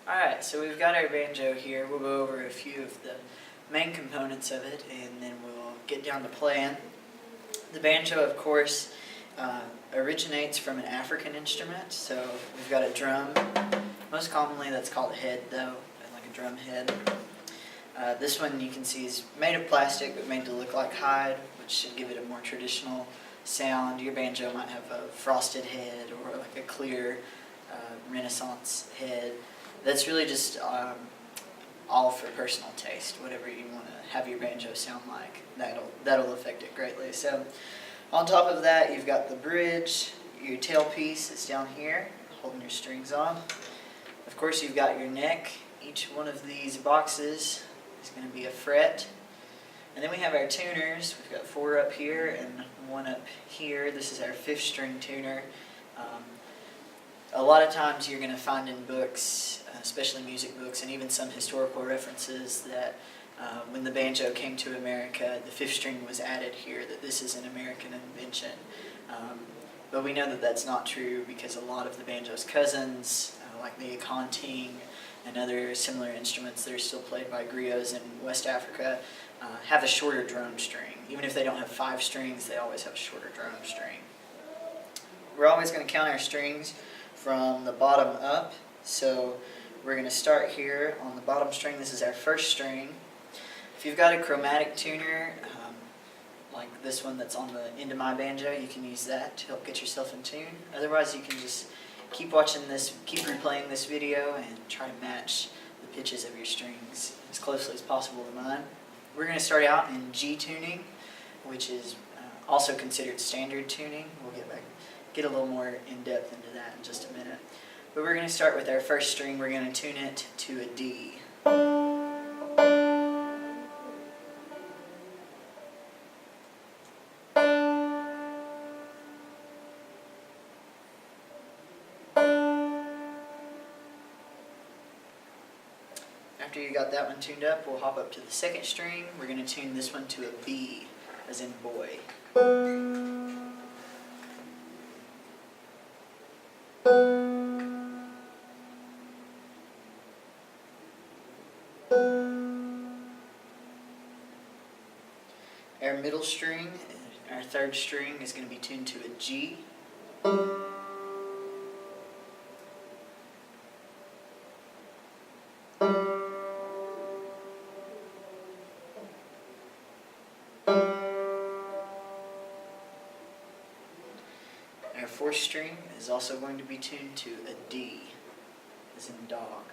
Alright, so we've got our banjo here. We'll go over a few of the main components of it and then we'll get down to playing. The banjo, of course, originates from an African instrument. So we've got a drum. Most commonly that's called a head though, like a drum head. This one you can see is made of plastic but made to look like hide, which should give it a more traditional sound. Your banjo might have a frosted head or like a clear Renaissance head. That's really just all for personal taste. Whatever you want to have your banjo sound like, that'll affect it greatly. So on top of that, you've got the bridge, your tailpiece is down here, holding your strings on. Of course, you've got your neck. Each one of these boxes is going to be a fret. And then we have our tuners. We've got 4 up here and 1 up here. This is our 5th string tuner. A lot of times you're going to find in books, especially music books, and even some historical references that when the banjo came to America, the 5th string was added here, that this is an American invention. But we know that that's not true because a lot of the banjo's cousins, like the akonting and other similar instruments that are still played by griots in West Africa, have a shorter drum string. Even if they don't have 5 strings, they always have a shorter drum string. We're always going to count our strings from the bottom up, so we're going to start here on the bottom string. This is our 1st string. If you've got a chromatic tuner, like this one that's on the end of my banjo, you can use that to help get yourself in tune. Otherwise, you can just keep watching this, keep replaying this video, and try to match the pitches of your strings as closely as possible to mine. We're going to start out in G tuning, which is also considered standard tuning. We'll get a little more in-depth into that in just a minute. But we're going to start with our 1st string. We're going to tune it to a D. After you got that one tuned up, we'll hop up to the 2nd string. We're going to tune this one to a B, as in boy. Our middle string, our 3rd string, is going to be tuned to a G. Our 4th string is also going to be tuned to a D, as in dog.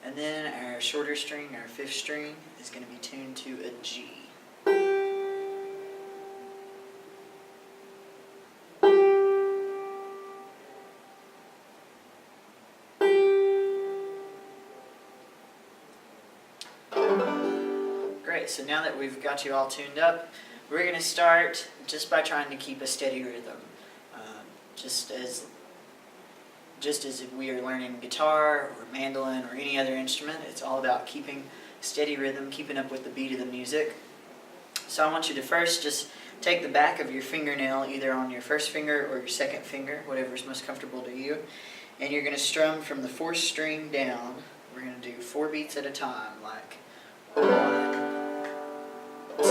And then our shorter string, our 5th string, is going to be tuned to a G. Great, so now that we've got you all tuned up, we're going to start just by trying to keep a steady rhythm. Just as if we are learning guitar or mandolin or any other instrument, it's all about keeping steady rhythm, keeping up with the beat of the music. So I want you to first just take the back of your fingernail, either on your 1st finger or your 2nd finger, whatever is most comfortable to you, and you're going to strum from the 4th string down. We're going to do 4 beats at a time, like 1, 2,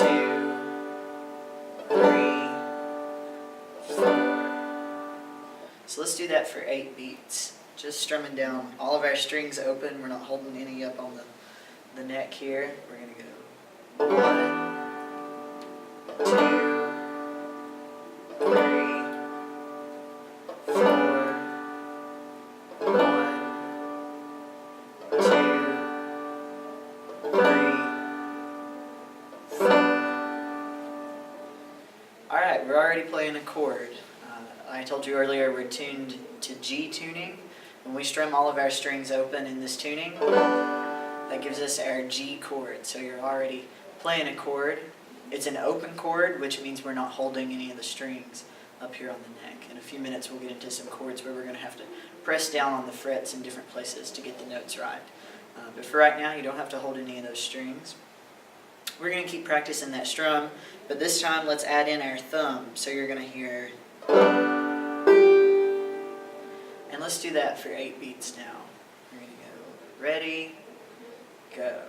3, 4. So let's do that for 8 beats. Just strumming down all of our strings open. We're not holding any up on the neck here. We're going to go 1, 2, 3, 4, 1, 2, 3, 4. Alright, we're already playing a chord. I told you earlier we're tuned to G tuning. When we strum all of our strings open in this tuning, that gives us our G chord. So you're already playing a chord. It's an open chord, which means we're not holding any of the strings up here on the neck. In a few minutes we'll get into some chords where we're going to have to press down on the frets in different places to get the notes right. But for right now, you don't have to hold any of those strings. We're going to keep practicing that strum, but this time let's add in our thumb. So you're going to hear, and let's do that for 8 beats now. We're going to go ready, go.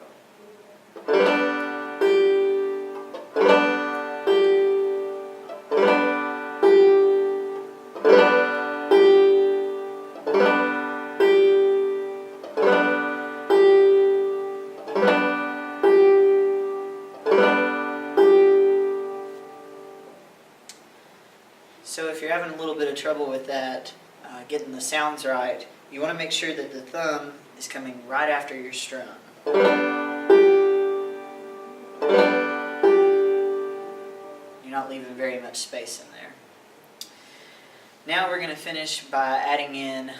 So if you're having a little bit of trouble with that, getting the sounds right, you want to make sure that the thumb is coming right after your strum. You're not leaving very much space in there. Now we're going to finish by adding in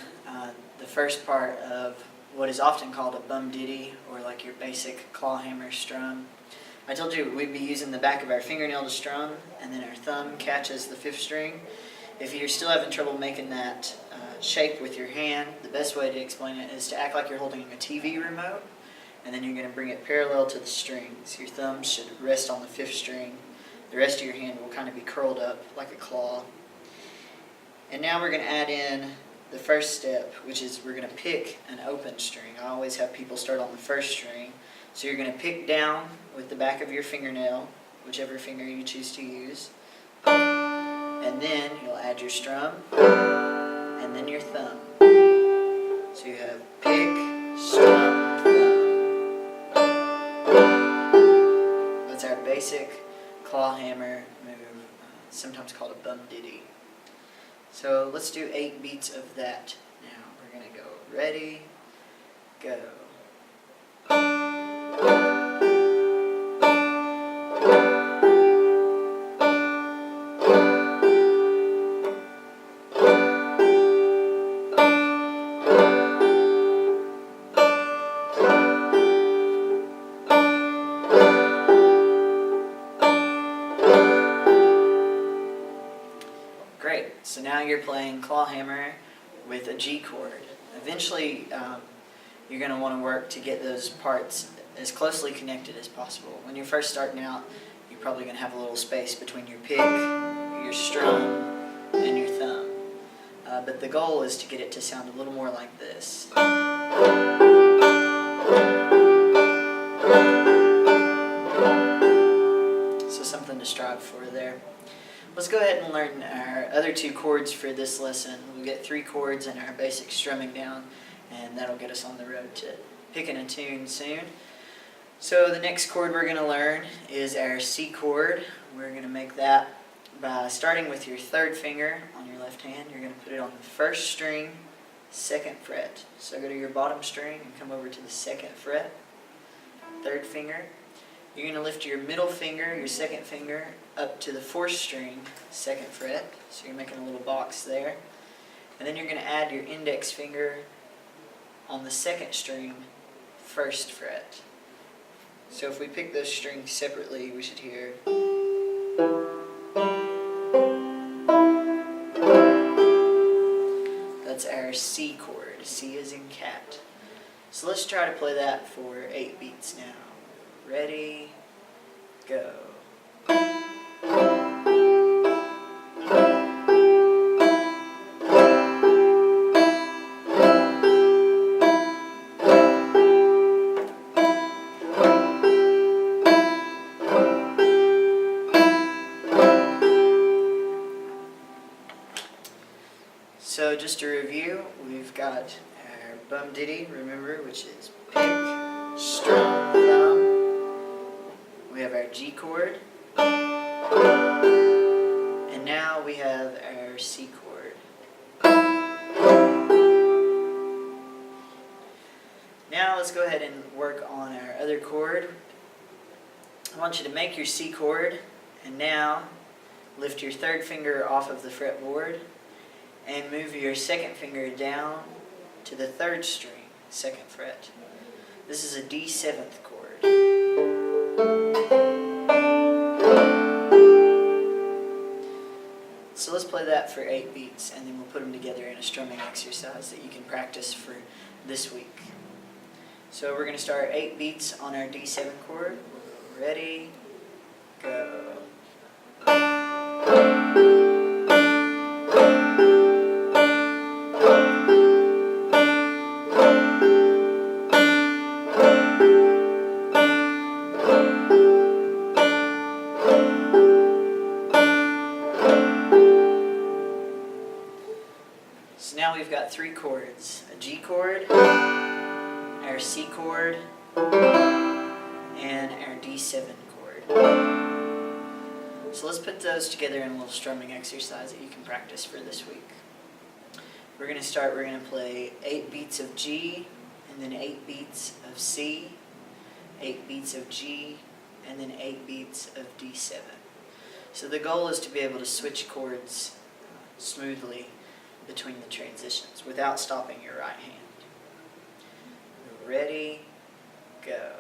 the first part of what is often called a bum ditty, or like your basic clawhammer strum. I told you we'd be using the back of our fingernail to strum, and then our thumb catches the 5th string. If you're still having trouble making that shape with your hand, the best way to explain it is to act like you're holding a TV remote, and then you're going to bring it parallel to the strings. Your thumb should rest on the 5th string. The rest of your hand will kind of be curled up like a claw. And now we're going to add in the first step, which is we're going to pick an open string. I always have people start on the 1st string. So you're going to pick down with the back of your fingernail, whichever finger you choose to use, and then you'll add your strum, and then your thumb. So you have pick, strum, thumb. That's our basic clawhammer move, sometimes called a bum ditty. So let's do 8 beats of that now. We're going to go ready, go. Great, so now you're playing clawhammer with a G chord. Eventually, you're going to want to work to get those parts as closely connected as possible. When you're first starting out, you're probably going to have a little space between your pick, your strum, and your thumb. But the goal is to get it to sound a little more like this. So something to strive for there. Let's go ahead and learn our other 2 chords for this lesson. We'll get 3 chords and our basic strumming down, and that'll get us on the road to picking a tune soon. So the next chord we're going to learn is our C chord. We're going to make that by starting with your 3rd finger on your left hand. You're going to put it on the 1st string, 2nd fret. So go to your bottom string and come over to the 2nd fret, 3rd finger. You're going to lift your middle finger, your 2nd finger, up to the 4th string, 2nd fret. So you're making a little box there. And then you're going to add your index finger on the 2nd string, 1st fret. So if we pick those strings separately, we should hear. That's our C chord. C as in cat. So let's try to play that for 8 beats now. Ready, go. So just to review, we've got our bum ditty, remember, which is pick, strum, thumb. We have our G chord, and now we have our C chord. Now let's go ahead and work on our other chord. I want you to make your C chord, and now lift your 3rd finger off of the fretboard and move your 2nd finger down to the 3rd string, 2nd fret. This is a D7th chord. So let's play that for 8 beats, and then we'll put them together in a strumming exercise that you can practice for this week. So we're going to start 8 beats on our D7 chord. Ready, go. So now we've got 3 chords, a G chord, our C chord, and our D7 chord. So let's put those together in a little strumming exercise that you can practice for this week. We're going to play 8 beats of G, and then 8 beats of C, 8 beats of G, and then 8 beats of D7. So the goal is to be able to switch chords smoothly between the transitions without stopping your right hand. Ready, go.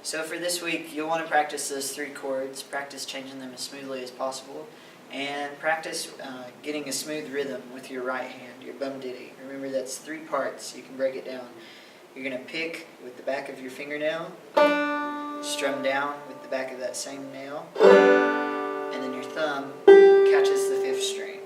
So for this week, you'll want to practice those 3 chords, practice changing them as smoothly as possible, and practice getting a smooth rhythm with your right hand, your bum ditty. Remember, that's 3 parts. You can break it down. You're going to pick with the back of your fingernail, strum down with the back of that same nail, and then your thumb catches the 5th string.